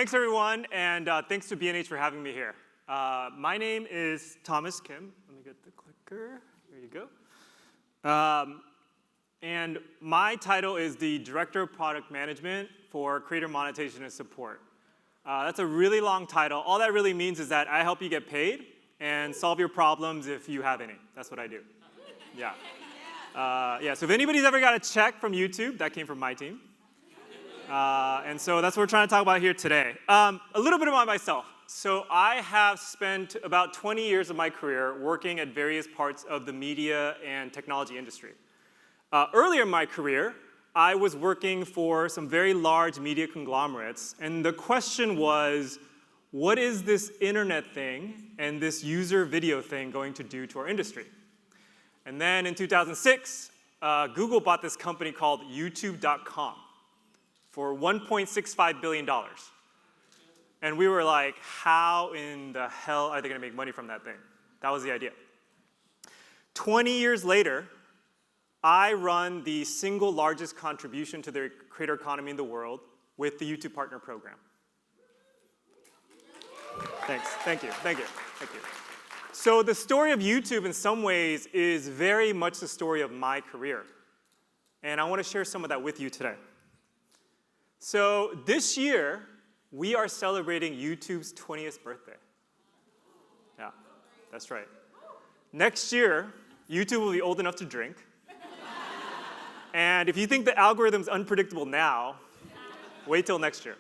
Thanks, everyone, and thanks to B&H for having me here. My name is Thomas Kim. Let me get the clicker. Here you go. And my title is the Director of Product Management for Creator Monetization and Support. That's a really long title. All that really means is that I help you get paid and solve your problems if you have any. That's what I do. Yeah. So if anybody's ever got a check from YouTube, that came from my team. And so that's what we're trying to talk about here today. A little bit about myself. So I have spent about 20 years of my career working at various parts of the media and technology industry. Earlier in my career, I was working for some very large media conglomerates, and the question was, what is this internet thing and this user video thing going to do to our industry? And then in 2006, Google bought this company called YouTube.com for $1.65 billion. And we were like, how in the hell are they going to make money from that thing? That was the idea. 20 years later, I run the single largest contribution to the creator economy in the world with the YouTube Partner Program. Thanks. Thank you. So the story of YouTube in some ways is very much the story of my career. And I want to share some of that with you today. So this year, we are celebrating YouTube's 20th birthday. Yeah, that's right. Next year, YouTube will be old enough to drink. And if you think the algorithm's unpredictable now, wait till next year.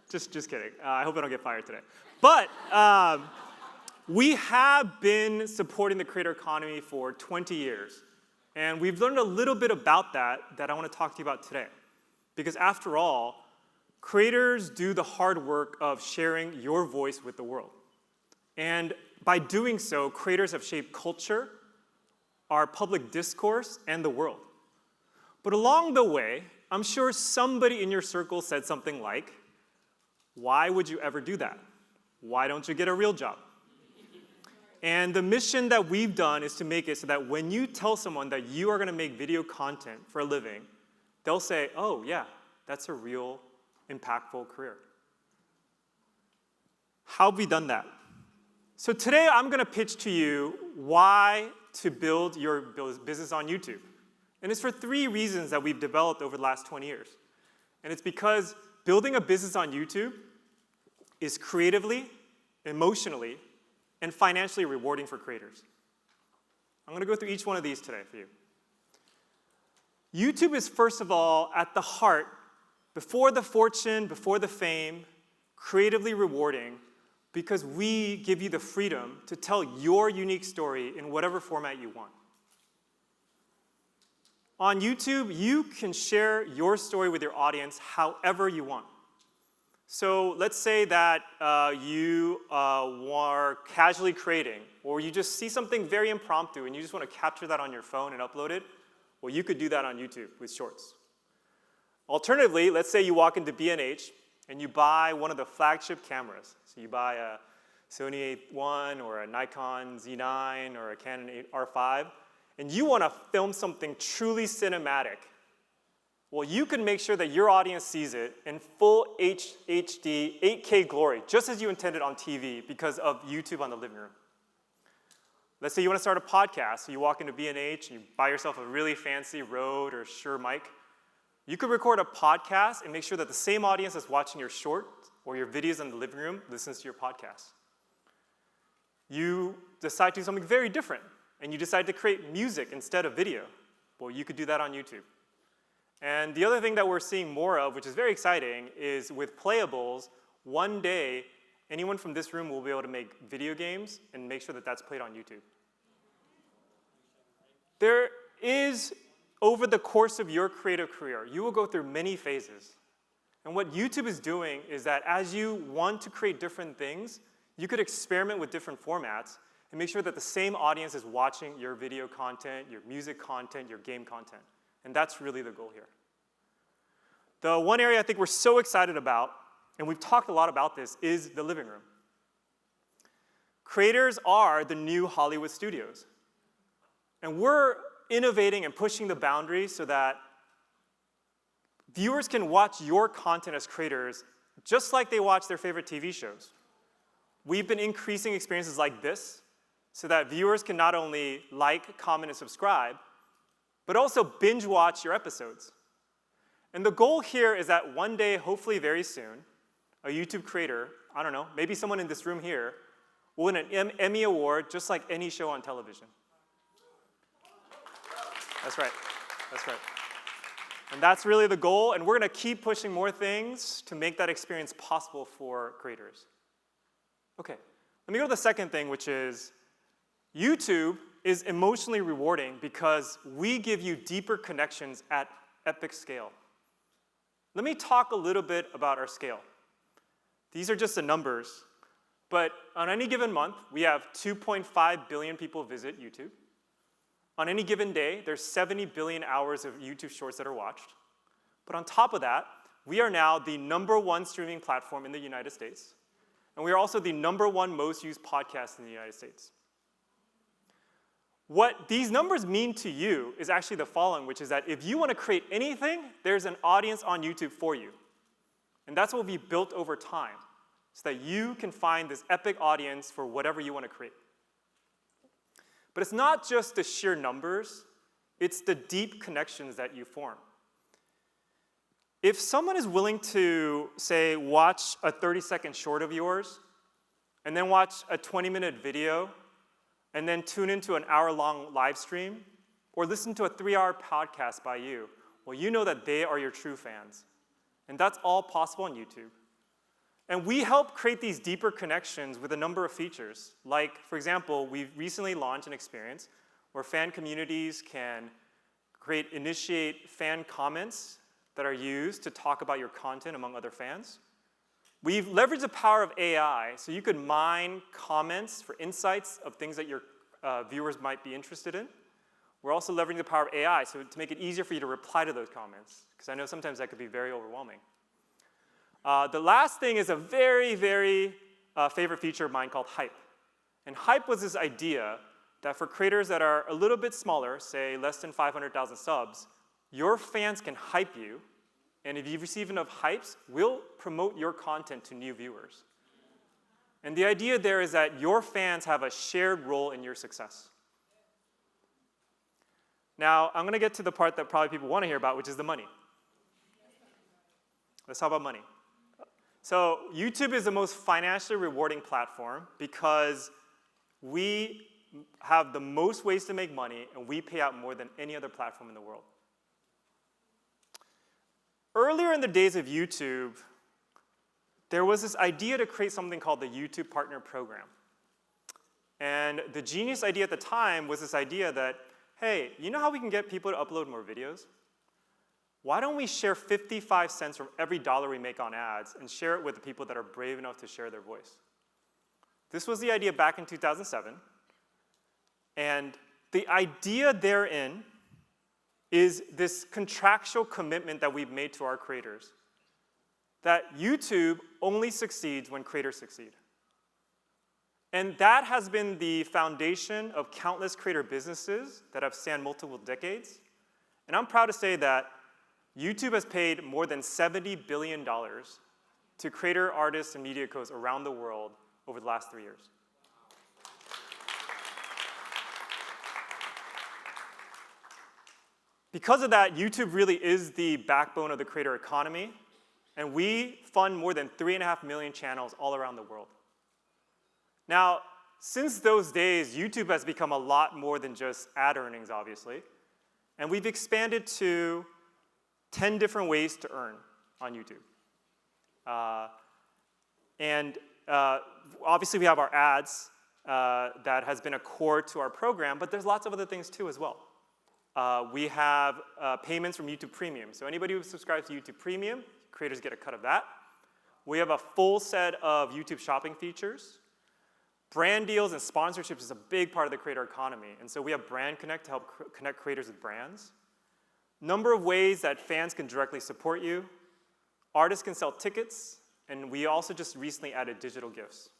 Just kidding. I hope I don't get fired today. But we have been supporting the creator economy for 20 years. And we've learned a little bit about that I want to talk to you about today. Because after all, creators do the hard work of sharing your voice with the world. And by doing so, creators have shaped culture, our public discourse, and the world. But along the way, I'm sure somebody in your circle said something like, why would you ever do that? Why don't you get a real job? And the mission that we've done is to make it so that when you tell someone that you are going to make video content for a living, they'll say, oh, yeah, that's a real impactful career. How have we done that? So today, I'm going to pitch to you why to build your business on YouTube. And it's for 3 reasons that we've developed over the last 20 years. And it's because building a business on YouTube is creatively, emotionally, and financially rewarding for creators. I'm going to go through each one of these today for you. YouTube is, first of all, at the heart, before the fortune, before the fame, creatively rewarding, because we give you the freedom to tell your unique story in whatever format you want. On YouTube, you can share your story with your audience however you want. So let's say that you are casually creating, or you just see something very impromptu and you just want to capture that on your phone and upload it. Well, you could do that on YouTube with Shorts. Alternatively, let's say you walk into B&H and you buy one of the flagship cameras. So you buy a Sony A1 or a Nikon Z9 or a Canon R5, and you want to film something truly cinematic. Well, you can make sure that your audience sees it in full HD, 8K glory, just as you intended on TV because of YouTube on the living room. Let's say you want to start a podcast, so you walk into B&H and you buy yourself a really fancy Rode or Shure mic. You could record a podcast and make sure that the same audience that's watching your short or your videos in the living room listens to your podcast. You decide to do something very different, and you decide to create music instead of video. Well, you could do that on YouTube. And the other thing that we're seeing more of, which is very exciting, is with playables, one day, anyone from this room will be able to make video games and make sure that that's played on YouTube. There is, over the course of your creative career, you will go through many phases. And what YouTube is doing is that as you want to create different things, you could experiment with different formats and make sure that the same audience is watching your video content, your music content, your game content. And that's really the goal here. The one area I think we're so excited about, and we've talked a lot about this, is the living room. Creators are the new Hollywood studios. And we're innovating and pushing the boundaries so that viewers can watch your content as creators just like they watch their favorite TV shows. We've been increasing experiences like this so that viewers can not only like, comment, and subscribe, but also binge watch your episodes. And the goal here is that one day, hopefully very soon, a YouTube creator, I don't know, maybe someone in this room here, will win an Emmy Award just like any show on television. That's right. That's right. And that's really the goal, and we're going to keep pushing more things to make that experience possible for creators. Okay, let me go to the second thing, which is YouTube is emotionally rewarding because we give you deeper connections at epic scale. Let me talk a little bit about our scale. These are just the numbers, but on any given month, we have 2.5 billion people visit YouTube. On any given day, there's 70 billion hours of YouTube Shorts that are watched. But on top of that, we are now the #1 streaming platform in the United States. And we are also the #1 most used podcast in the United States. What these numbers mean to you is actually the following, which is that if you want to create anything, there's an audience on YouTube for you. And that's what we built over time, so that you can find this epic audience for whatever you want to create. But it's not just the sheer numbers, it's the deep connections that you form. If someone is willing to, say, watch a 30-second short of yours, and then watch a 20-minute video, and then tune into an hour-long live stream, or listen to a 3-hour podcast by you, well, you know that they are your true fans. And that's all possible on YouTube. And we help create these deeper connections with a number of features. Like, for example, we've recently launched an experience where fan communities can initiate fan comments that are used to talk about your content among other fans. We've leveraged the power of AI, so you could mine comments for insights of things that your viewers might be interested in. We're also leveraging the power of AI so to make it easier for you to reply to those comments, because I know sometimes that could be very overwhelming. The last thing is a very, very favorite feature of mine called Hype. And Hype was this idea that for creators that are a little bit smaller, say less than 500,000 subs, your fans can hype you, and if you receive enough hypes, we'll promote your content to new viewers. And the idea there is that your fans have a shared role in your success. Now, I'm going to get to the part that probably people want to hear about, which is the money. Let's talk about money. So YouTube is the most financially rewarding platform because we have the most ways to make money, and we pay out more than any other platform in the world. Earlier in the days of YouTube, there was this idea to create something called the YouTube Partner Program. And the genius idea at the time was this idea that, hey, you know how we can get people to upload more videos? Why don't we share 55 cents from every dollar we make on ads and share it with the people that are brave enough to share their voice? This was the idea back in 2007. And the idea therein is this contractual commitment that we've made to our creators, that YouTube only succeeds when creators succeed. And that has been the foundation of countless creator businesses that have spanned multiple decades. And I'm proud to say that YouTube has paid more than $70 billion to creator, artists, and media co's around the world over the last 3 years. Because of that, YouTube really is the backbone of the creator economy, and we fund more than 3.5 million channels all around the world. Now, since those days, YouTube has become a lot more than just ad earnings, obviously, and we've expanded to 10 different ways to earn on YouTube. Obviously, we have our ads that has been a core to our program, but there's lots of other things too as well. We have payments from YouTube Premium. So anybody who subscribes to YouTube Premium, creators get a cut of that. We have a full set of YouTube shopping features. Brand deals and sponsorships is a big part of the creator economy. And so we have Brand Connect to help connect creators with brands. Number of ways that fans can directly support you. Artists can sell tickets. And we also just recently added digital gifts.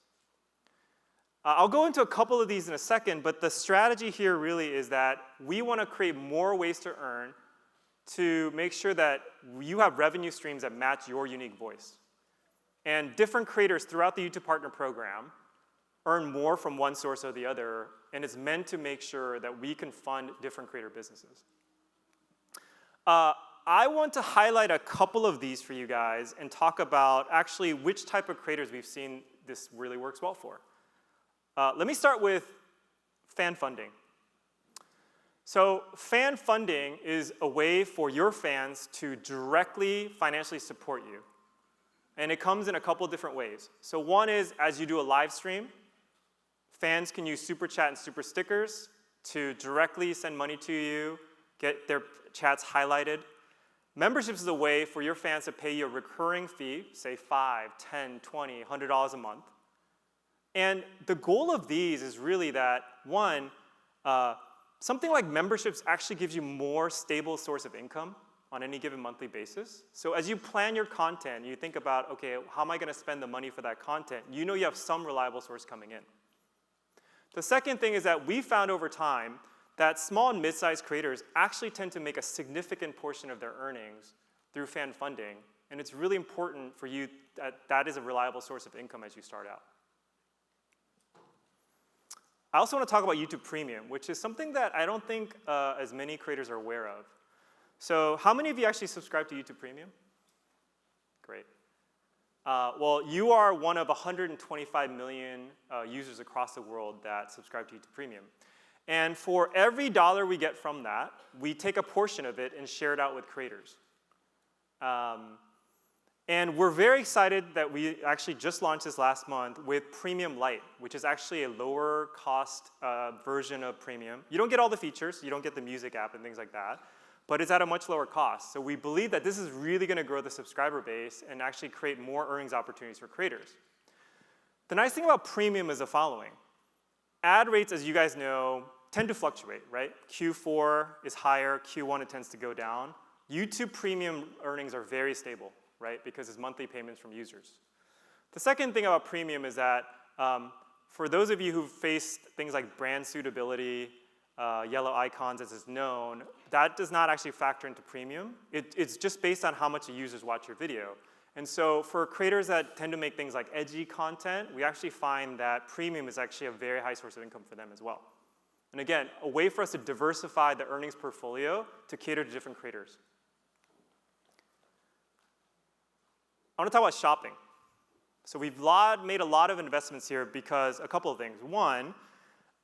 I'll go into a couple of these in a second, but the strategy here really is that we want to create more ways to earn to make sure that you have revenue streams that match your unique voice. And different creators throughout the YouTube Partner Program earn more from one source or the other, and it's meant to make sure that we can fund different creator businesses. I want to highlight a couple of these for you guys and talk about actually which type of creators we've seen this really works well for. Let me start with fan funding. So fan funding is a way for your fans to directly financially support you. And it comes in a couple different ways. So one is, as you do a live stream, fans can use super chat and super stickers to directly send money to you, get their chats highlighted. Memberships is a way for your fans to pay you a recurring fee, say $5, $10, $20, $100 a month. And the goal of these is really that, one, something like memberships actually gives you more stable source of income on any given monthly basis. So as you plan your content, you think about, okay, how am I going to spend the money for that content? You know you have some reliable source coming in. The second thing is that we found over time that small and mid-sized creators actually tend to make a significant portion of their earnings through fan funding. And it's really important for you that that is a reliable source of income as you start out. I also want to talk about YouTube Premium, which is something that I don't think as many creators are aware of. So how many of you actually subscribe to YouTube Premium? Great. Well, you are one of 125 million users across the world that subscribe to YouTube Premium. And for every dollar we get from that, we take a portion of it and share it out with creators. And we're very excited that we actually just launched this last month with Premium Lite, which is actually a lower cost version of Premium. You don't get all the features, you don't get the music app and things like that, but it's at a much lower cost. So we believe that this is really going to grow the subscriber base and actually create more earnings opportunities for creators. The nice thing about Premium is the following. Ad rates, as you guys know, tend to fluctuate, right? Q4 is higher, Q1 it tends to go down. YouTube Premium earnings are very stable, right? Because it's monthly payments from users. The second thing about Premium is that for those of you who've faced things like brand suitability, yellow icons as is known, that does not actually factor into Premium. It's just based on how much the users watch your video. And so for creators that tend to make things like edgy content, we actually find that Premium is actually a very high source of income for them as well. And again, a way for us to diversify the earnings portfolio to cater to different creators. I want to talk about shopping. So we've made a lot of investments here because a couple of things. One,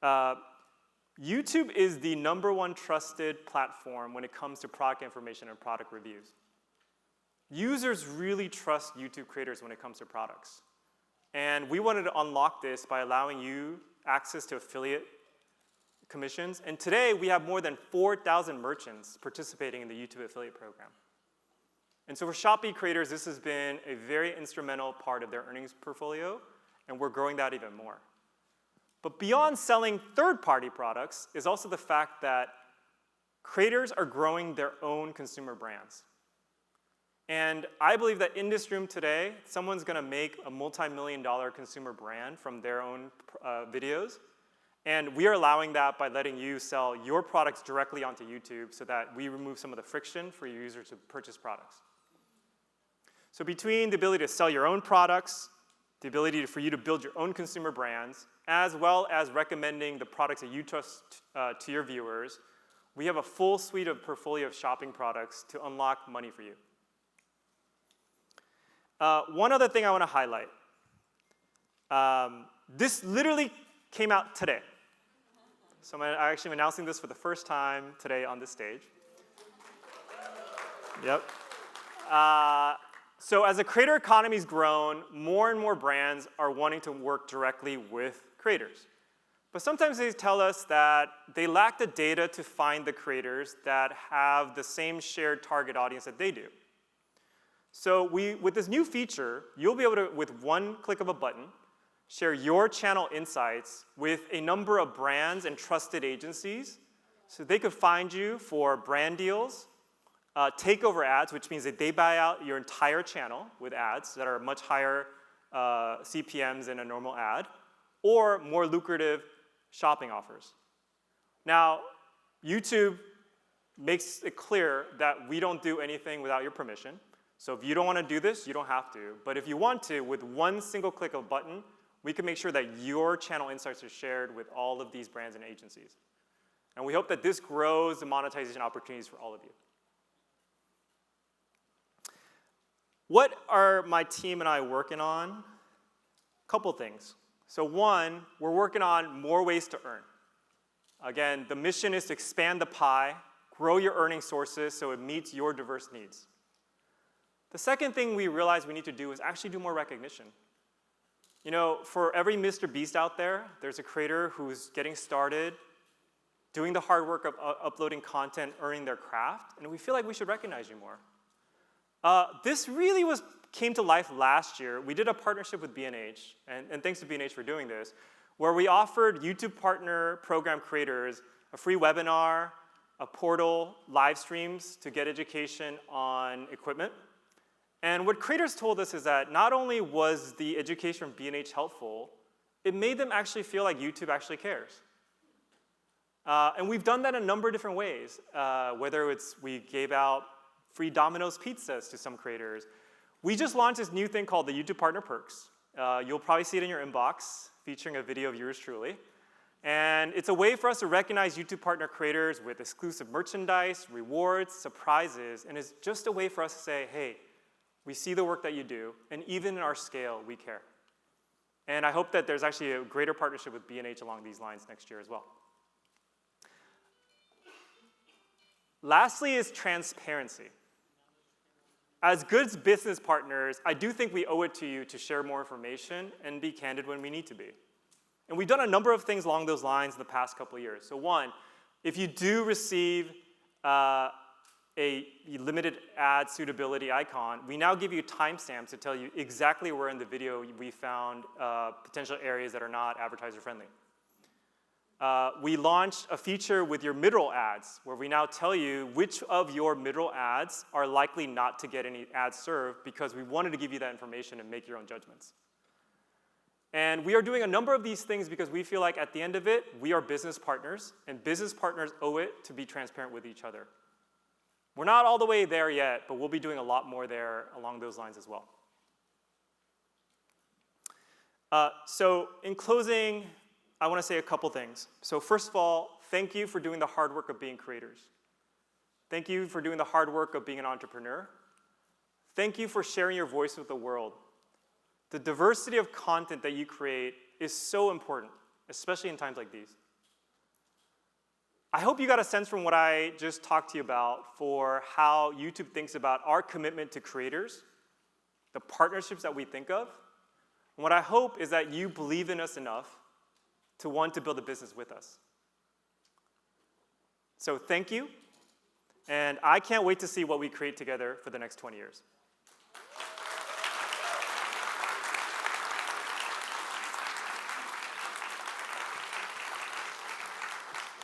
YouTube is the #1 trusted platform when it comes to product information and product reviews. Users really trust YouTube creators when it comes to products. And we wanted to unlock this by allowing you access to affiliate commissions. And today, we have more than 4,000 merchants participating in the YouTube affiliate program. And so for Shopee creators, this has been a very instrumental part of their earnings portfolio, and we're growing that even more. But beyond selling third-party products is also the fact that creators are growing their own consumer brands. And I believe that in this room today, someone's going to make a multi-million-dollar consumer brand from their own videos. And we are allowing that by letting you sell your products directly onto YouTube so that we remove some of the friction for your users to purchase products. So between the ability to sell your own products, the ability for you to build your own consumer brands, as well as recommending the products that you trust to your viewers, we have a full suite of portfolio of shopping products to unlock money for you. One other thing I want to highlight. This literally came out today. So I'm actually announcing this for the first time today on this stage. Yep. So as the creator economy's grown, more and more brands are wanting to work directly with creators. But sometimes they tell us that they lack the data to find the creators that have the same shared target audience that they do. So with this new feature, you'll be able to, with one click of a button, share your channel insights with a number of brands and trusted agencies so they could find you for brand deals, takeover ads, which means that they buy out your entire channel with ads that are much higher CPMs than a normal ad, or more lucrative shopping offers. Now, YouTube makes it clear that we don't do anything without your permission. So if you don't want to do this, you don't have to. But if you want to, with one single click of a button, we can make sure that your channel insights are shared with all of these brands and agencies. And we hope that this grows the monetization opportunities for all of you. What are my team and I working on? A couple things. So one, we're working on more ways to earn. Again, the mission is to expand the pie, grow your earning sources so it meets your diverse needs. The second thing we realize we need to do is actually do more recognition. You know, for every Mr. Beast out there, there's a creator who's getting started, doing the hard work of uploading content, earning their craft, and we feel like we should recognize you more. This really came to life last year. We did a partnership with B&H, and thanks to B&H for doing this, where we offered YouTube Partner Program creators a free webinar, a portal, live streams to get education on equipment. And what creators told us is that not only was the education from B&H helpful, it made them actually feel like YouTube actually cares. And we've done that in a number of different ways, whether it's we gave out free Domino's pizzas to some creators. We just launched this new thing called the YouTube Partner Perks. You'll probably see it in your inbox, featuring a video of yours truly. And it's a way for us to recognize YouTube Partner creators with exclusive merchandise, rewards, surprises, and it's just a way for us to say, hey, we see the work that you do, and even in our scale, we care. And I hope that there's actually a greater partnership with B&H along these lines next year as well. Lastly is transparency. As good business partners, I do think we owe it to you to share more information and be candid when we need to be. And we've done a number of things along those lines in the past couple of years. So one, if you do receive a limited ad suitability icon, we now give you timestamps to tell you exactly where in the video we found potential areas that are not advertiser friendly. We launched a feature with your mid-roll ads, where we now tell you which of your mid-roll ads are likely not to get any ads served, because we wanted to give you that information and make your own judgments. And we are doing a number of these things because we feel like at the end of it, we are business partners, and business partners owe it to be transparent with each other. We're not all the way there yet, but we'll be doing a lot more there along those lines as well. So in closing, I want to say a couple things. So first of all, thank you for doing the hard work of being creators. Thank you for doing the hard work of being an entrepreneur. Thank you for sharing your voice with the world. The diversity of content that you create is so important, especially in times like these. I hope you got a sense from what I just talked to you about for how YouTube thinks about our commitment to creators, the partnerships that we think of. And what I hope is that you believe in us enough to want to build a business with us. So thank you, and I can't wait to see what we create together for the next 20 years.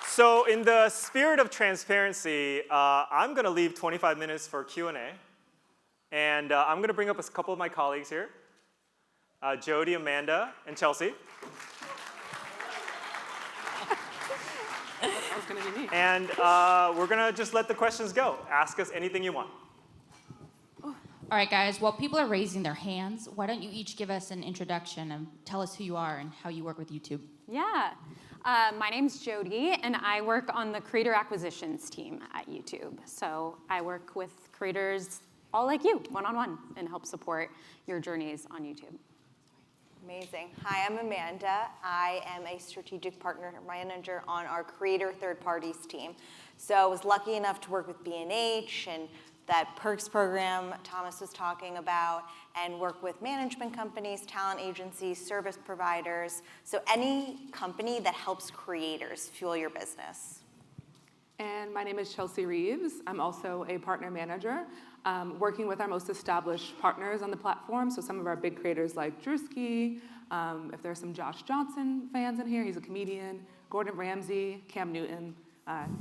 So in the spirit of transparency, I'm going to leave 25 minutes for Q&A. And I'm going to bring up a couple of my colleagues here, Jody, Amanda, and Chelsea. That was going to be me. And we're going to just let the questions go. Ask us anything you want. All right, guys, while people are raising their hands, why don't you each give us an introduction and tell us who you are and how you work with YouTube? Yeah. My name's Jody, and I work on the creator acquisitions team at YouTube. So I work with creators all like you, one-on-one, and help support your journeys on YouTube. Amazing. Hi, I'm Amanda. I am a strategic partner manager on our creator third parties team. So I was lucky enough to work with B&H and that Perks program Thomas was talking about, and work with management companies, talent agencies, service providers. So any company that helps creators fuel your business. And my name is Chelsea Reeves. I'm also a partner manager, working with our most established partners on the platform. So some of our big creators like Drewski, if there's some Josh Johnson fans in here, he's a comedian, Gordon Ramsay, Cam Newton,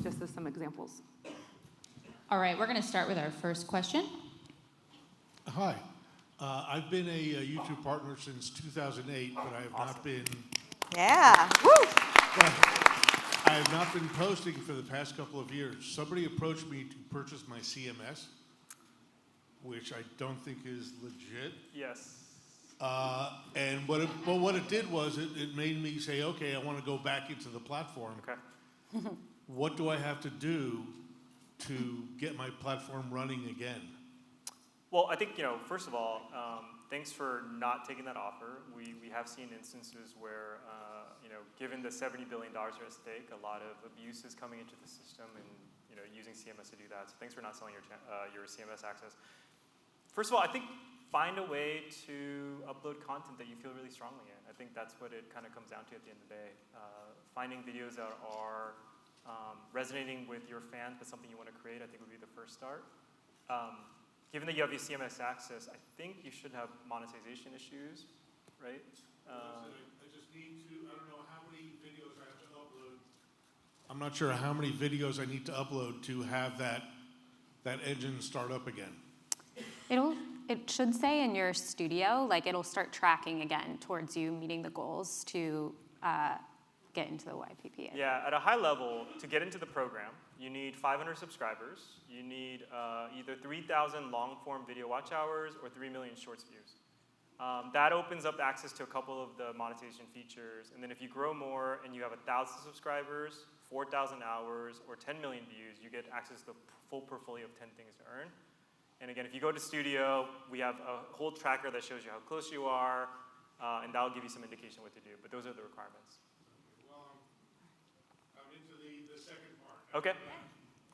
just as some examples. All right, we're going to start with our first question. Hi. I've been a YouTube partner since 2008, but I have not been. Yeah. Woo! But I have not been posting for the past couple of years. Somebody approached me to purchase my CMS, which I don't think is legit. Yes. And what it did was it made me say, okay, I want to go back into the platform. Okay. What do I have to do to get my platform running again? Well, I think, first of all, thanks for not taking that offer. We have seen instances where, given the $70 billion at stake, a lot of abuse is coming into the system and, using CMS to do that. So thanks for not selling your CMS access. First of all, I think find a way to upload content that you feel really strongly in. I think that's what it kind of comes down to at the end of the day. Finding videos that are resonating with your fans, but something you want to create, I think would be the first start. Given that you have your CMS access, I think you should have monetization issues, right? I just need to, I don't know how many videos I have to upload. I'm not sure how many videos I need to upload to have that engine start up again. It should say in your studio, like it'll start tracking again towards you meeting the goals to get into the YPP. Yeah, at a high level, to get into the program, you need 500 subscribers. You need either 3,000 long-form video watch hours or 3 million shorts views. That opens up access to a couple of the monetization features. And then if you grow more and you have 1,000 subscribers, 4,000 hours, or 10 million views, you get access to the full portfolio of 10 things to earn. And again, if you go to Studio, we have a whole tracker that shows you how close you are, and that'll give you some indication what to do. But those are the requirements. Well, I'm into the second part. Okay.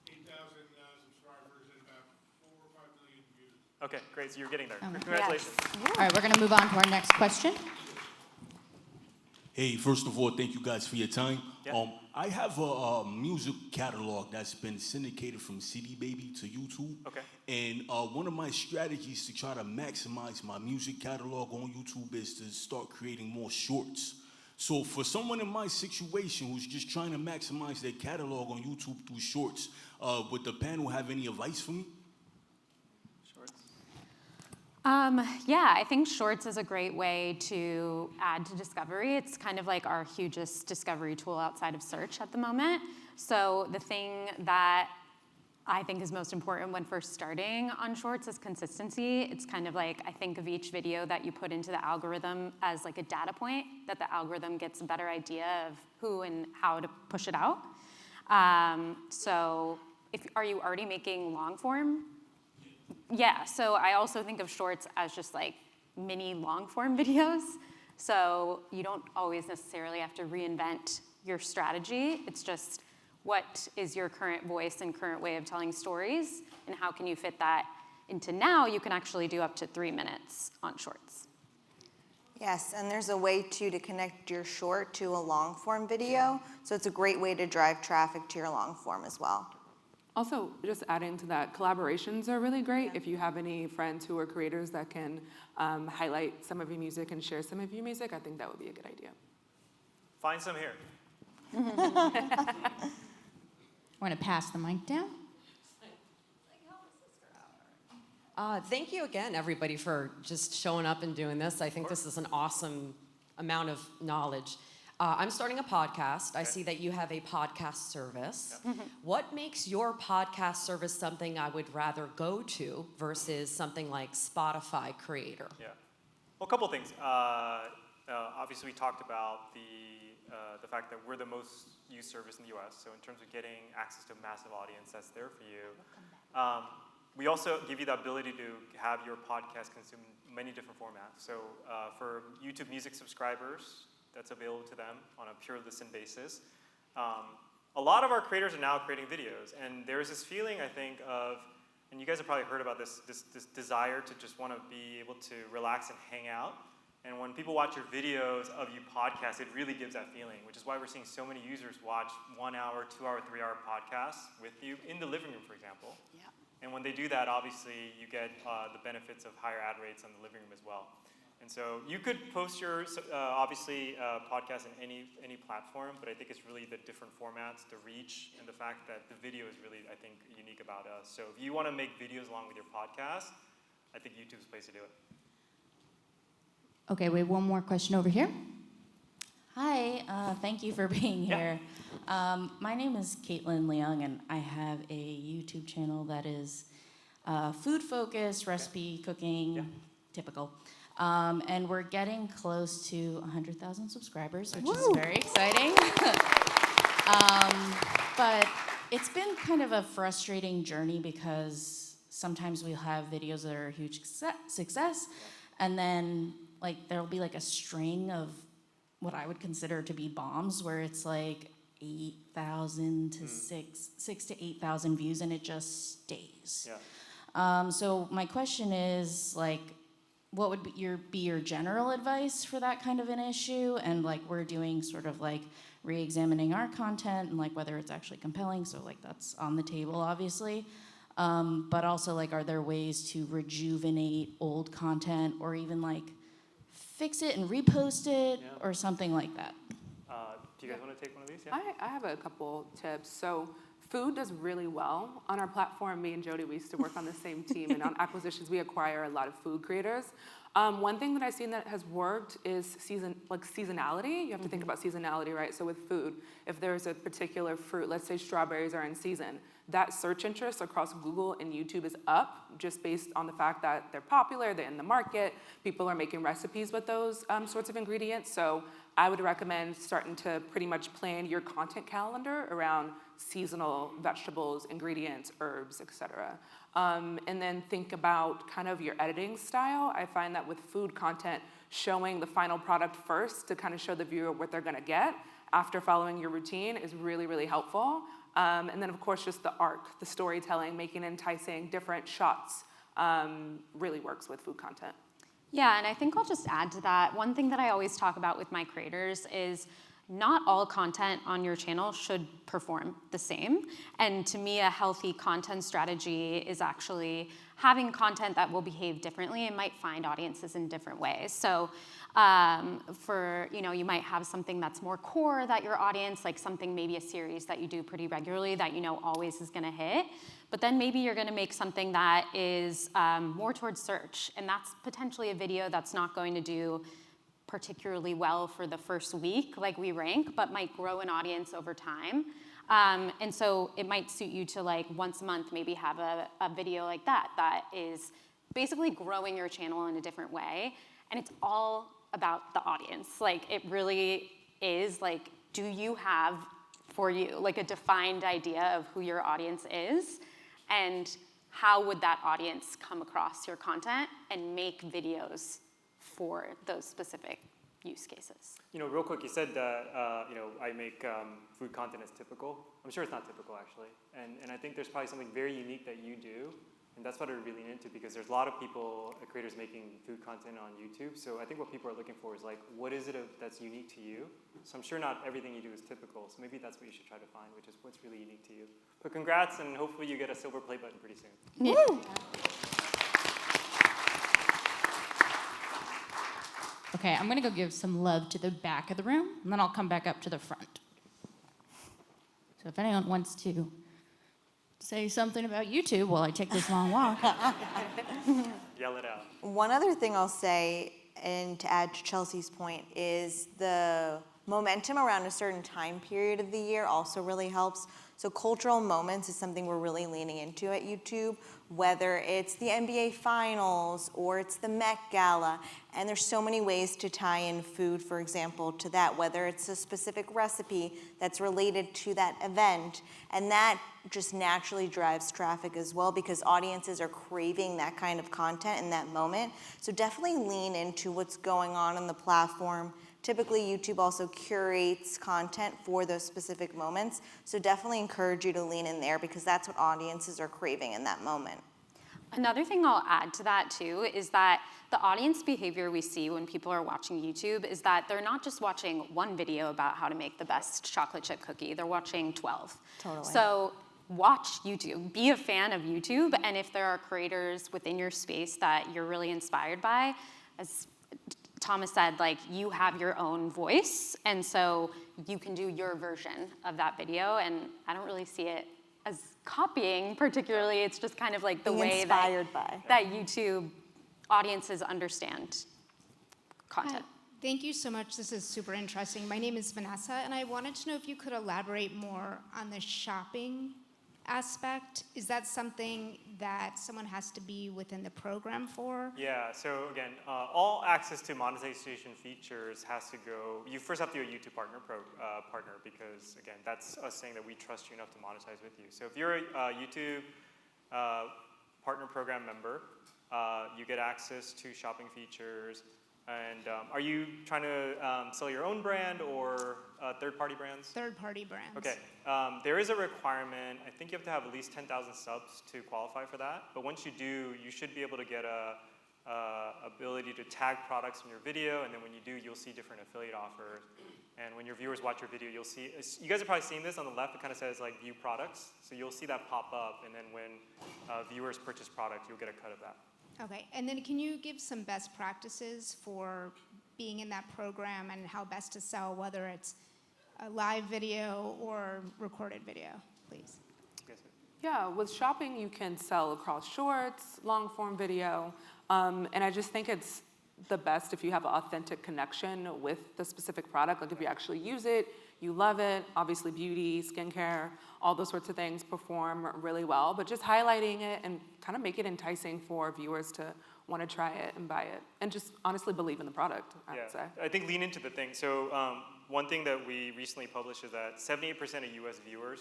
8,000 subscribers and about 4 or 5 million views. Okay, great. So you're getting there. Okay. Congratulations. Yes. All right, we're going to move on to our next question. Hey, first of all, thank you guys for your time. Yeah. I have a music catalog that's been syndicated from CD Baby to YouTube. Okay. And one of my strategies to try to maximize my music catalog on YouTube is to start creating more shorts. So for someone in my situation who's just trying to maximize their catalog on YouTube through shorts, would the panel have any advice for me? Shorts. Yeah, I think Shorts is a great way to add to discovery. It's kind of like our hugest discovery tool outside of search at the moment. So the thing that I think is most important when first starting on Shorts is consistency. It's kind of like, I think of each video that you put into the algorithm as like a data point that the algorithm gets a better idea of who and how to push it out. So are you already making long form? Yeah, so I also think of Shorts as just like mini long form videos. So you don't always necessarily have to reinvent your strategy. It's just what is your current voice and current way of telling stories, and how can you fit that into now? You can actually do up to 3 minutes on Shorts. Yes, and there's a way too to connect your short to a long form video. So it's a great way to drive traffic to your long form as well. Also, just adding to that, collaborations are really great. If you have any friends who are creators that can highlight some of your music and share some of your music, I think that would be a good idea. Find some here. We're going to pass the mic down. Thank you again, everybody, for just showing up and doing this. I think this is an awesome amount of knowledge. I'm starting a podcast. I see that you have a podcast service. Yep. What makes your podcast service something I would rather go to versus something like Spotify Creator? Yeah. Well, a couple things. Obviously, we talked about the fact that we're the most used service in the US. So in terms of getting access to a massive audience that's there for you. We also give you the ability to have your podcast consume many different formats. So for YouTube Music subscribers, that's available to them on a pure listen basis. A lot of our creators are now creating videos, and there's this feeling, I think, of, and you guys have probably heard about this desire to just want to be able to relax and hang out. And when people watch your videos of you podcast, it really gives that feeling, which is why we're seeing so many users watch 1 hour, 2 hour, 3 hour podcasts with you in the living room, for example. Yeah. And when they do that, obviously, you get the benefits of higher ad rates on the living room as well. And so you could post your, obviously, podcast in any platform, but I think it's really the different formats, the reach, and the fact that the video is really, I think, unique about us. So if you want to make videos along with your podcast, I think YouTube's the place to do it. Okay, we have one more question over here. Hi, Thank you for being here. My name is Caitlin Leung, and I have a YouTube channel that is food-focused, recipe, cooking, typical. And we're getting close to 100,000 subscribers, which is very exciting. But it's been kind of a frustrating journey because sometimes we'll have videos that are a huge success, and then like there'll be like a string of what I would consider to be bombs, where it's like 8,000 to 6 to 8,000 views, and it just stays. Yeah. So my question is, like, what would be your general advice for that kind of an issue? And like, we're doing sort of like re-examining our content and like whether it's actually compelling. So like that's on the table, obviously. But also like, are there ways to rejuvenate old content or even like fix it and repost it or something like that? Do you guys want to take one of these? Yeah. I have a couple tips. So food does really well on our platform. Me and Jody, we used to work on the same team, and on acquisitions, we acquire a lot of food creators. One thing that I've seen that has worked is seasonality. You have to think about seasonality, right? So with food, if there's a particular fruit, let's say strawberries are in season, that search interest across Google and YouTube is up just based on the fact that they're popular, they're in the market, people are making recipes with those sorts of ingredients. So I would recommend starting to pretty much plan your content calendar around seasonal vegetables, ingredients, herbs, etc. And then think about kind of your editing style. I find that with food content, showing the final product first to kind of show the viewer what they're gonna get after following your routine is really, really helpful. And then of course, just the arc, the storytelling, making enticing different shots really works with food content. Yeah, and I think I'll just add to that. One thing that I always talk about with my creators is not all content on your channel should perform the same. And to me, a healthy content strategy is actually having content that will behave differently and might find audiences in different ways. So you might have something that's more core that your audience, like something, maybe a series that you do pretty regularly that you know always is gonna hit. But then maybe you're gonna make something that is more towards search, and that's potentially a video that's not going to do particularly well for the first week, like we rank, but might grow an audience over time. And so it might suit you to like once a month maybe have a video like that is basically growing your channel in a different way. And it's all about the audience. Like it really is like, do you have for you like a defined idea of who your audience is? And how would that audience come across your content and make videos for those specific use cases? You know, real quick, you said that I make food content as typical. I'm sure it's not typical actually, and I think there's probably something very unique that you do, and that's what I really lean into because there's a lot of people, creators making food content on YouTube. So I think what people are looking for is like, what is it that's unique to you? So I'm sure not everything you do is typical. So maybe that's what you should try to find, which is what's really unique to you. But congrats, and hopefully you get a silver play button pretty soon. Yeah. Woo! Okay, I'm gonna go give some love to the back of the room, and then I'll come back up to the front. So if anyone wants to say something about YouTube while I take this long walk. Yell it out. One other thing I'll say, and to add to Chelsea's point, is the momentum around a certain time period of the year also really helps. So cultural moments is something we're really leaning into at YouTube, whether it's the NBA Finals or it's the Met Gala. And there's so many ways to tie in food, for example, to that, whether it's a specific recipe that's related to that event. And that just naturally drives traffic as well because audiences are craving that kind of content in that moment. So definitely lean into what's going on the platform. Typically, YouTube also curates content for those specific moments. So definitely encourage you to lean in there because that's what audiences are craving in that moment. Another thing I'll add to that too is that the audience behavior we see when people are watching YouTube is that they're not just watching one video about how to make the best chocolate chip cookie, they're watching 12. Totally. So watch YouTube, be a fan of YouTube, and if there are creators within your space that you're really inspired by, as Thomas said, like you have your own voice, and so you can do your version of that video, and I don't really see it as copying particularly. It's just kind of like the way that YouTube audiences understand content. thank you so much. This is super interesting. My name is Vanessa, and I wanted to know if you could elaborate more on the shopping aspect. Is that something that someone has to be within the program for? Yeah, so again, all access to monetization features has to go, you first have to be a YouTube partner because again, that's us saying that we trust you enough to monetize with you. So if you're a YouTube partner program member, you get access to shopping features. And are you trying to sell your own brand or third-party brands? Third-party brands. Okay, there is a requirement. I think you have to have at least 10,000 subs to qualify for that. But once you do, you should be able to get a ability to tag products in your video, and then when you do, you'll see different affiliate offers. And when your viewers watch your video, you'll see, you guys have probably seen this on the left, it kind of says like view products. So you'll see that pop up, and then when viewers purchase product, you'll get a cut of that. Okay, and then can you give some best practices for being in that program and how best to sell, whether it's a live video or recorded video, please? Yes, sir. Yeah, with shopping, you can sell across shorts, long form video, and I just think it's the best if you have an authentic connection with the specific product. Like if you actually use it, you love it. Obviously, beauty, skincare, all those sorts of things perform really well. But just highlighting it and kind of make it enticing for viewers to want to try it and buy it, and just honestly believe in the product. I would say. I think lean into the thing. So one thing that we recently published is that 78% of U.S. viewers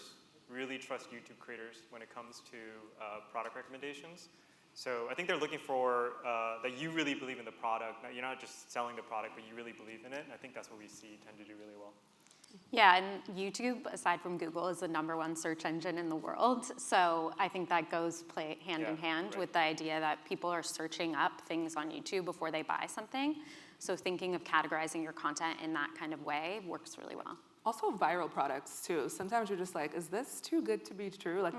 really trust YouTube creators when it comes to product recommendations. So I think they're looking for that you really believe in the product. You're not just selling the product, but you really believe in it. And I think that's what we see tend to do really well. Yeah, and YouTube, aside from Google, is the #1 search engine in the world. So I think that goes hand in hand with the idea that people are searching up things on YouTube before they buy something. So thinking of categorizing your content in that kind of way works really well. Also viral products too. Sometimes you're just like, is this too good to be true? Like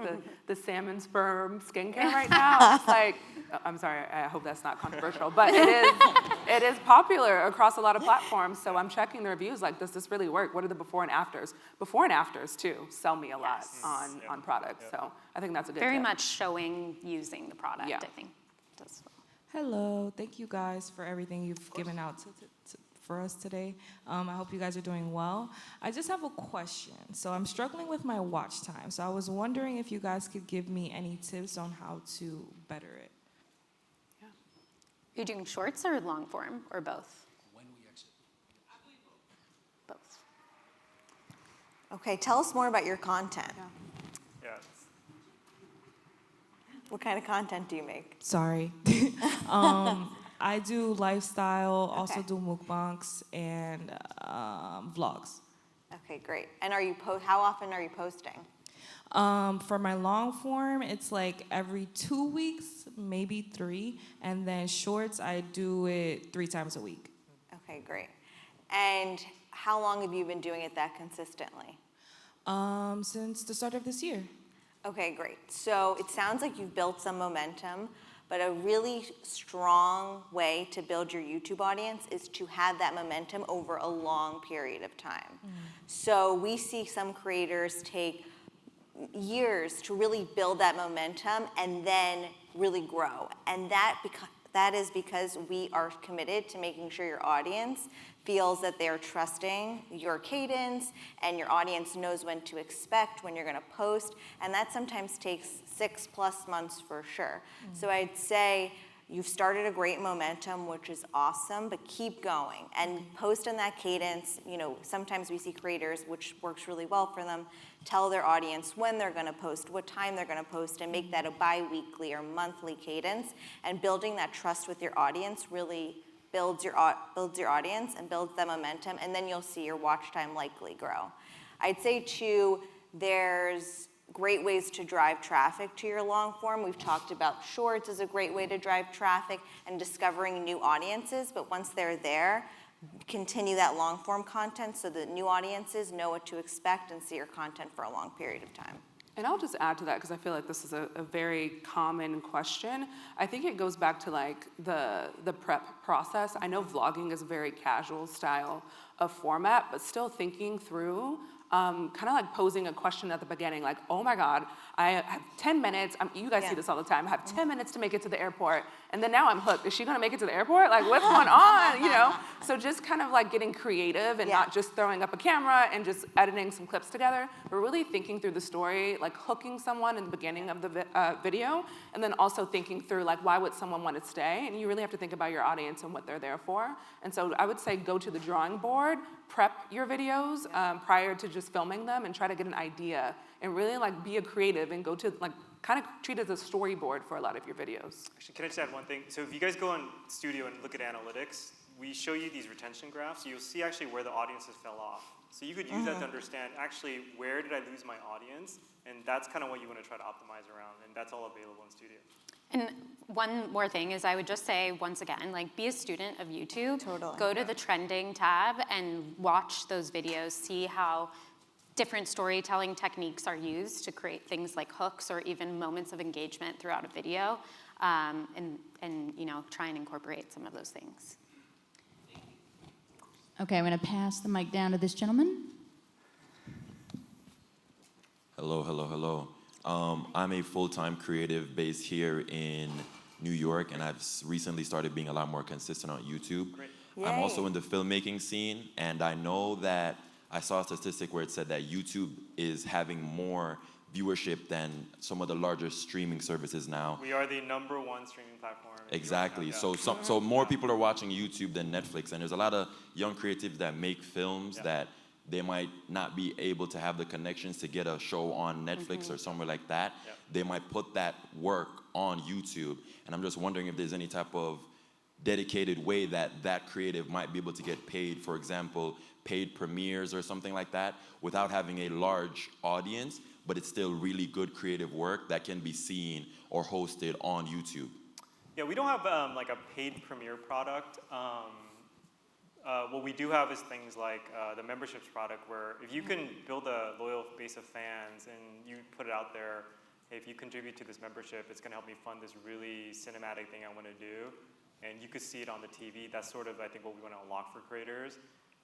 the salmon sperm skincare right now. It's like, I'm sorry, I hope that's not controversial, but it is popular across a lot of platforms. So I'm checking the reviews like, does this really work? What are the before and afters? Before and afters too sell me a lot on products. So I think that's a good Very tip. much showing using the product, Yeah. I think. Does well. Hello, thank you guys for everything you've given out for us today. I hope you guys are doing well. I just have a question. So I'm struggling with my watch time. So I was wondering if you guys could give me any tips on how to better it. Are you doing shorts or long form or both? When we exit. Both. Okay, tell us more about your content. Yeah. What kind of content do you make? Sorry. I do lifestyle, also Okay. do mukbangs and vlogs. Okay, great. And are you how often are you posting? For my long form, it's like every 2 weeks, maybe 3. And then shorts, I do it 3 times a week. Okay, great. And how long have you been doing it that consistently? Since the start of this year. Okay, great. So it sounds like you've built some momentum, but a really strong way to build your YouTube audience is to have that momentum over a long period of time. So we see some creators take years to really build that momentum and then really grow. And that is because we are committed to making sure your audience feels that they're trusting your cadence and your audience knows when to expect, when you're gonna post, and that sometimes takes 6+ months for sure. So I'd say you've started a great momentum, which is awesome, but keep going and post in that cadence. You know, sometimes we see creators, which works really well for them, tell their audience when they're gonna post, what time they're gonna post, and make that a bi-weekly or monthly cadence. And building that trust with your audience really builds your audience and builds that momentum, and then you'll see your watch time likely grow. I'd say too, there's great ways to drive traffic to your long form. We've talked about shorts as a great way to drive traffic and discovering new audiences, but once they're there, continue that long form content so that new audiences know what to expect and see your content for a long period of time. And I'll just add to that because I feel like this is a very common question. I think it goes back to like the prep process. I know vlogging is a very casual style of format, but still thinking through kind of like posing a question at the beginning, like, oh my God, I have 10 minutes. You guys see this all the time. I have 10 minutes to make it to the airport. And then now I'm hooked. Is she going to make it to the airport? Like, what's going on? You know? So just kind of like getting creative and Yeah. not just throwing up a camera and just editing some clips together, but really thinking through the story, like hooking someone in the beginning of the video, and then also thinking through like why would someone want to stay? And you really have to think about your audience and what they're there for. And so I would say go to the drawing board, prep your videos prior to just filming them, and try to get an idea, and really like be a creative and go to like kind of treat it as a storyboard for a lot of your videos. Actually, can I just add one thing? So if you guys go on Studio and look at analytics, we show you these retention graphs. So you'll see actually where the audiences fell off. So you could use that to understand actually where did I lose my audience, and that's kind of what you want to try to optimize around, and that's all available in Studio. And one more thing is I would just say, once again, like be a student of YouTube. Totally. Go to the trending tab and watch those videos, see how different storytelling techniques are used to create things like hooks or even moments of engagement throughout a video, and you know, try and incorporate some of those things. Okay, I'm going to pass the mic down to this gentleman. Hello, hello, hello. I'm a full-time creative based here in New York, and I've recently started being a lot more consistent on YouTube. Great. I'm also Yay. in the filmmaking scene, and I know that I saw a statistic where it said that YouTube is having more viewership than some of the larger streaming services now. We are the #1 streaming platform. in New York Exactly. now, yeah. So more people are watching YouTube than Netflix, and there's a lot of young creatives that make films that they might not be able to have the connections to get a show on Netflix or somewhere like that. Yeah. They might put that work on YouTube, and I'm just wondering if there's any type of dedicated way that that creative might be able to get paid, for example, paid premieres or something like that, without having a large audience, but it's still really good creative work that can be seen or hosted on YouTube. Yeah, we don't have like a paid premiere product. What we do have is things like the memberships product, where if you can build a loyal base of fans and you put it out there, hey, if you contribute to this membership, it's going to help me fund this really cinematic thing I want to do. And you could see it on the TV. That's sort of, I think, what we want to unlock for creators.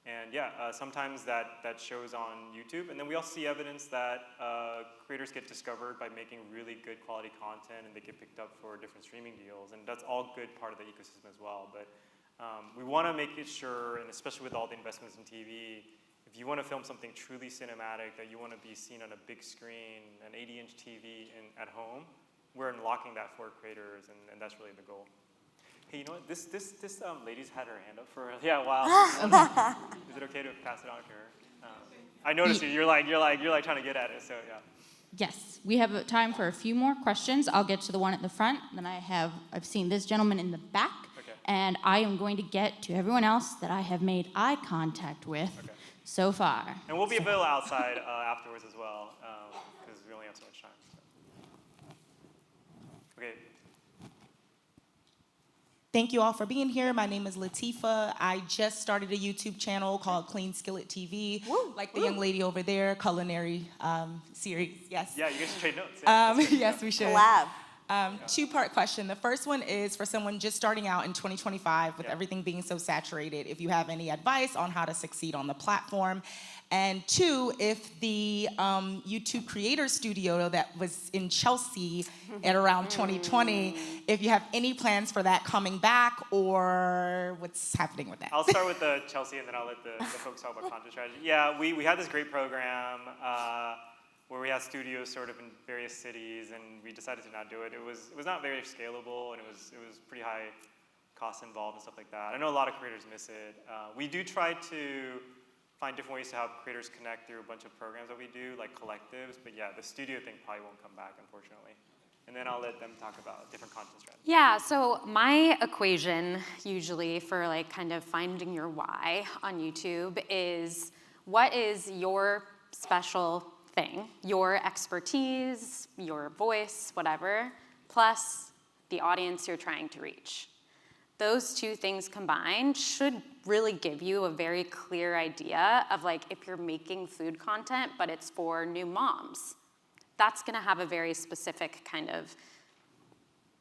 And yeah, sometimes that shows on YouTube. And then we also see evidence that creators get discovered by making really good quality content, and they get picked up for different streaming deals. And that's all good part of the ecosystem as well. But we want to make it sure, and especially with all the investments in TV, if you want to film something truly cinematic, that you want to be seen on a big screen, an 80-inch TV at home, we're unlocking that for creators, and that's really the goal. Hey, you know what? This lady's had her hand up for a while. Is it okay to pass it on to her? I noticed you. You're like trying to get at it. So yeah. Yes, we have time for a few more questions. I'll get to the one at the front. Then I've seen this gentleman in the back. Okay. And I am going to get to everyone else that I have made eye contact with so far. And we'll be available outside afterwards as well, because we only have so much time. So. Okay. Thank you all for being here. My name is Latifa. I just started a YouTube channel called Clean Skillet TV, like the young lady over there, culinary series. Yes. Yeah, you guys should trade notes. Yeah, yes, we should. Collab. Two-part question. The first one is for someone just starting out in 2025 with everything being so saturated, if you have any advice on how to succeed on the platform. And two, if the YouTube Creator Studio that was in Chelsea at around 2020, if you have any plans for that coming back, or what's happening with that? I'll start with the Chelsea, and then I'll let the folks talk about content strategy. Yeah, we had this great program where we had studios sort of in various cities, and we decided to not do it. It was not very scalable, and it was pretty high costs involved and stuff like that. I know a lot of creators miss it. We do try to find different ways to have creators connect through a bunch of programs that we do, like collectives. But yeah, the studio thing probably won't come back, unfortunately. And then I'll let them talk about different content strategies. Yeah, so my equation usually for like kind of finding your why on YouTube is what is your special thing, your expertise, your voice, whatever, plus the audience you're trying to reach. Those two things combined should really give you a very clear idea of like if you're making food content, but it's for new moms. That's gonna have a very specific kind of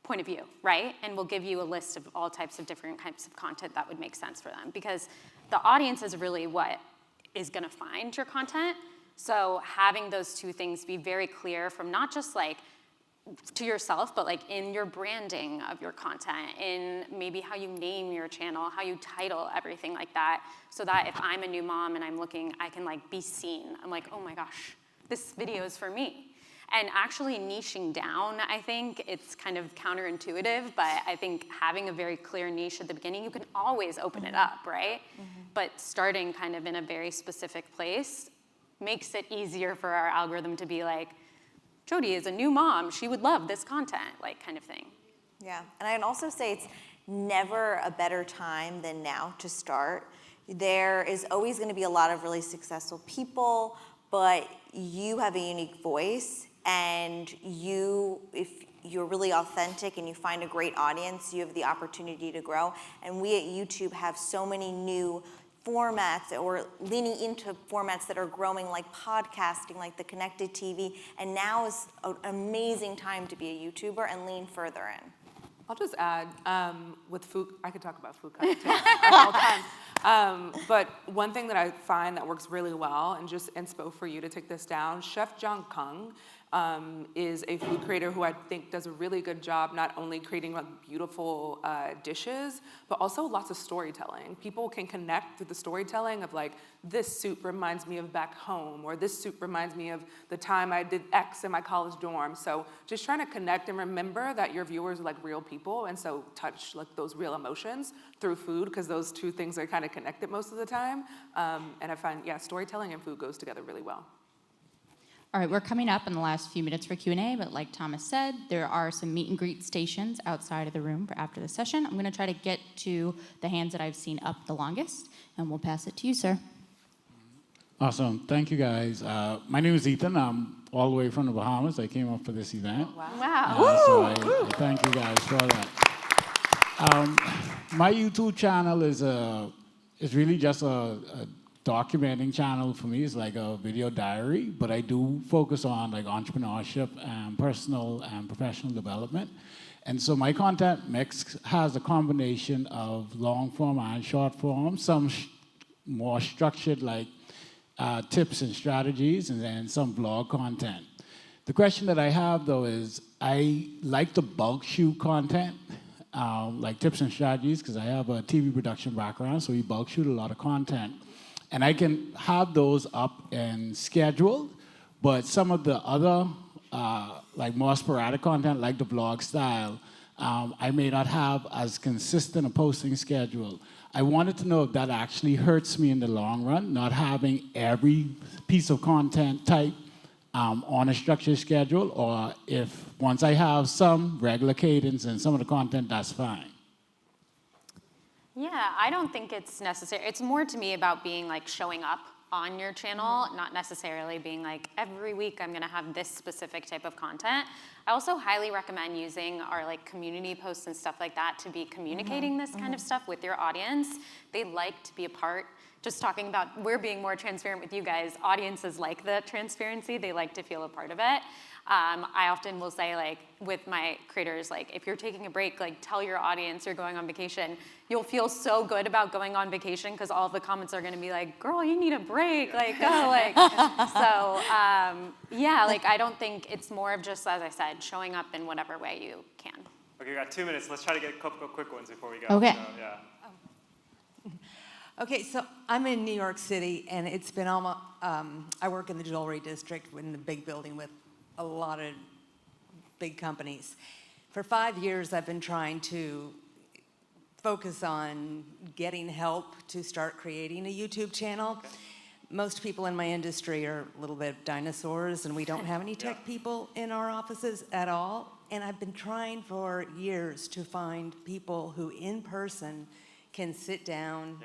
point of view, right? And we'll give you a list of all types of different types of content that would make sense for them, because the audience is really what is gonna find your content. So having those two things be very clear from not just like to yourself, but like in your branding of your content, in maybe how you name your channel, how you title everything like that, so that if I'm a new mom and I'm looking, I can like be seen. I'm like, oh my gosh, this video is for me. And actually niching down, I think it's kind of counterintuitive, but I think having a very clear niche at the beginning, you can always open it up, right? But starting kind of in a very specific place makes it easier for our algorithm to be like, Jody is a new mom, she would love this content, like kind of thing. Yeah, and I'd also say it's never a better time than now to start. There is always going to be a lot of really successful people, but you have a unique voice, and if you're really authentic and you find a great audience, you have the opportunity to grow. And we at YouTube have so many new formats, or leaning into formats that are growing, like podcasting, like the connected TV, and now is an amazing time to be a YouTuber and lean further in. I'll just add, with food, I could talk about food content at all times. But one thing that I find that works really well, and just inspo for you to take this down, Chef Jong Kung is a food creator who I think does a really good job not only creating like beautiful dishes, but also lots of storytelling. People can connect through the storytelling of like, this soup reminds me of back home, or this soup reminds me of the time I did X in my college dorm. So just trying to connect and remember that your viewers are like real people, and so touch like those real emotions through food, because those two things are kind of connected most of the time. And I find, yeah, storytelling and food goes together really well. All right, we're coming up in the last few minutes for Q&A, but like Thomas said, there are some meet and greet stations outside of the room for after the session. I'm gonna try to get to the hands that I've seen up the longest, and we'll pass it to you, sir. Awesome, thank you guys. My name is Ethan. I'm all the way from the Bahamas. I came up for this event. Wow. So I thank you guys for that. My YouTube channel is really just a documenting channel for me. It's like a video diary, but I do focus on like entrepreneurship and personal and professional development. And so my content mix has a combination of long form and short form, some more structured like tips and strategies, and then some blog content. The question that I have though is, I like to bulk shoot content, like tips and strategies, because I have a TV production background, so we bulk shoot a lot of content. And I can have those up and scheduled, but some of the other, like more sporadic content, like the vlog style, I may not have as consistent a posting schedule. I wanted to know if that actually hurts me in the long run, not having every piece of content type on a structured schedule, or if once I have some regular cadence and some of the content, that's fine. Yeah, I don't think it's necessary. It's more to me about being like showing up on your channel, not necessarily being like, every week I'm gonna have this specific type of content. I also highly recommend using our like community posts and stuff like that to be communicating this kind of stuff with your audience. They like to be a part. Just talking about, we're being more transparent with you guys. Audiences like the transparency. They like to feel a part of it. I often will say, like, with my creators, like, if you're taking a break, like, tell your audience you're going on vacation. You'll feel so good about going on vacation because all of the comments are going to be like, girl, you need a break, like, go, like. So, yeah, like, I don't think it's more of just, as I said, showing up in whatever way you can. Okay, we got 2 minutes. Let's try to get a couple quick ones before we go. Okay. So, yeah. Okay, so I'm in New York City, and it's been almost, I work in the jewelry district in the big building with a lot of big companies. For 5 years, I've been trying to focus on getting help to start creating a YouTube channel. Okay. Most people in my industry are a little bit dinosaurs, and we don't have any tech people in our offices at all. And I've been trying for years to find people who in person can sit down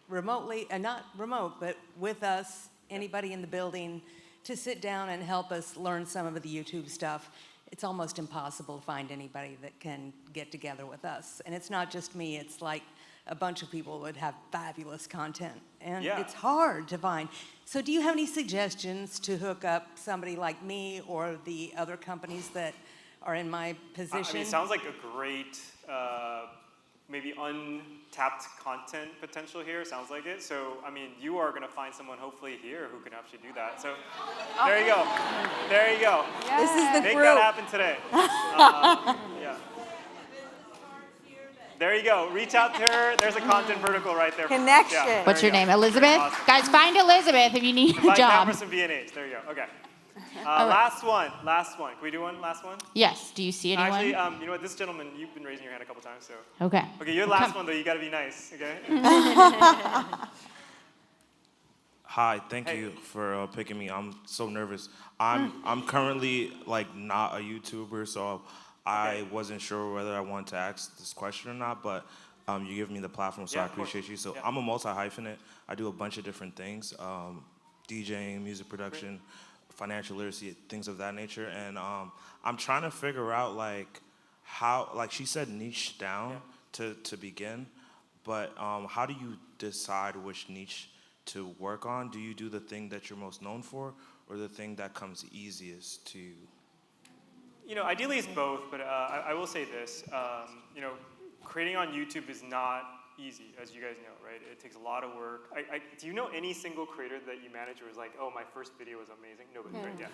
remotely, and not remote, but with us, anybody in the building, to sit down and help us learn some of the YouTube stuff. It's almost impossible to find anybody that can get together with us. And it's not just me, it's like a bunch of people would have fabulous content. And it's hard to find. So do you have any suggestions to hook up somebody like me or the other companies that are in my position? I mean, it sounds like a great maybe untapped content potential here, sounds like it. So, I mean, you are gonna find someone hopefully here who can actually do that. So, there you go. There you go. This is the Make group. that happen today. Yeah. There you go. Reach out to her. There's a content vertical right there. Connection. Yeah, What's there your you name? go. Elizabeth? Awesome. Guys, find Elizabeth if you need a Invite job. cameras from B&H. There you go. Okay. Last one. Last one. Can we do one? Last one? Yes. Do you see anyone? Actually, you know what? This gentleman, you've been raising your hand a couple times, so. Okay. Okay, you're the last one, though. You got to be nice, okay? Hi, thank you for picking me. I'm so nervous. I'm currently like not a YouTuber, so I wasn't sure whether I wanted to ask this question or not. But you give me the platform, so Yeah, I of course. appreciate you. So Yeah. I'm a multi-hyphenate. I do a bunch of different things: DJing, music production, financial literacy, things of that nature. And I'm trying to figure out like how, like she said, niche down to begin. But how do you decide which niche to work on? Do you do the thing that you're most known for, or the thing that comes easiest to you? You know, ideally it's both, but I will say this. You know, creating on YouTube is not easy, as you guys know, right? It takes a lot of work. Do you know any single creator that you manage who was like, oh, my first video was amazing? Nobody, right? Yeah.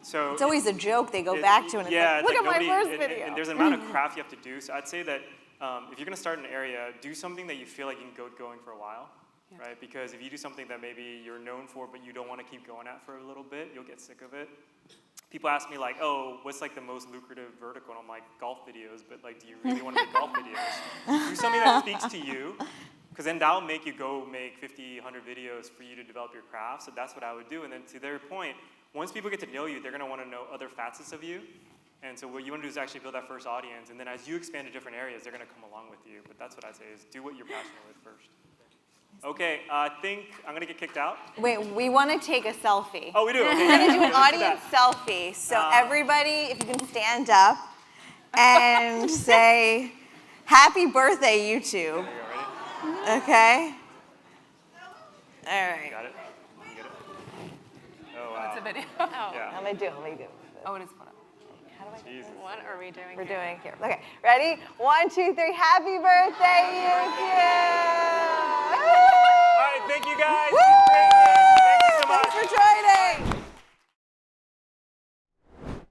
So It's always a joke they go back to, and it's like, look at my first video. And there's an amount of craft you have to do. So I'd say that if you're going to start an area, do something that you feel like you can go going for a while. Right? Because if you do something that maybe you're known for, but you don't want to keep going at for a little bit, you'll get sick of it. People ask me like, oh, what's like the most lucrative vertical? And I'm like, golf videos, but like, do you really want to make golf videos? Do something that speaks to you, because then that'll make you go make 50, 100 videos for you to develop your craft. So that's what I would do. And then to their point, once people get to know you, they're going to want to know other facets of you. And so what you want to do is actually build that first audience. And then as you expand to different areas, they're going to come along with you. But that's what I'd say is do what you're passionate with first. Okay, I think I'm gonna get kicked out. Wait, we want to take a selfie. Oh, we do? Okay, We're going to do an let's do audience that. selfie. So everybody, if you can stand up and say, happy birthday, YouTube. Okay? All right. Got it? You get it? Oh, wow. It's a video. Yeah. I'm going to do it. Let me do it. Oh, it is fun. How do I Jesus. What are we doing? We're doing it here. Okay, ready? 1, 2, 3. Happy birthday, YouTube!